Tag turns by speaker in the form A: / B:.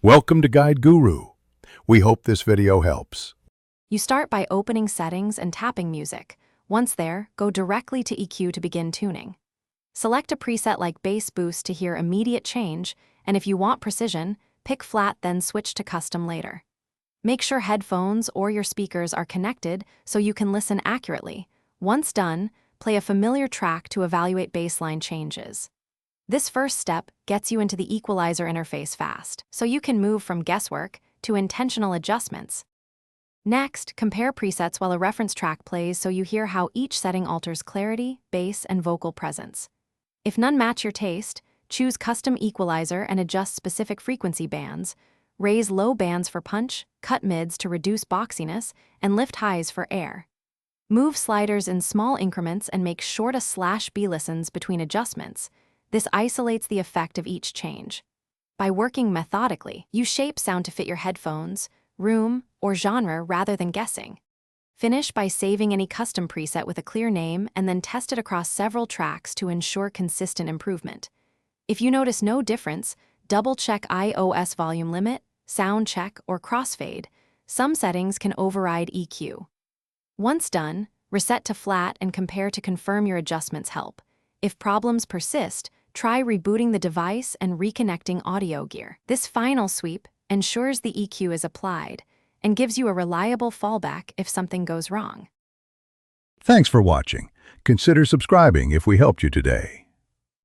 A: Welcome to Guide Guru. We hope this video helps.
B: You start by opening Settings and tapping Music. Once there, go directly to EQ to begin tuning. Select a preset like Bass Boost to hear immediate change, and if you want precision, pick Flat then switch to Custom later. Make sure headphones or your speakers are connected so you can listen accurately. Once done, play a familiar track to evaluate baseline changes. This first step gets you into the equalizer interface fast, so you can move from guesswork to intentional adjustments. Next, compare presets while a reference track plays so you hear how each setting alters clarity, bass, and vocal presence. If none match your taste, choose Custom Equalizer and adjust specific frequency bands. Raise low bands for punch, cut mids to reduce boxiness, and lift highs for air. Move sliders in small increments and make short A/B listens between adjustments. This isolates the effect of each change. By working methodically, you shape sound to fit your headphones, room, or genre rather than guessing. Finish by saving any custom preset with a clear name and then test it across several tracks to ensure consistent improvement. If you notice no difference, double-check iOS volume limit, sound check, or crossfade. Some settings can override EQ. Once done, reset to flat and compare to confirm your adjustments help. If problems persist, try rebooting the device and reconnecting audio gear. This final sweep ensures the EQ is applied and gives you a reliable fallback if something goes wrong.
A: Thanks for watching. Consider subscribing if we helped you today.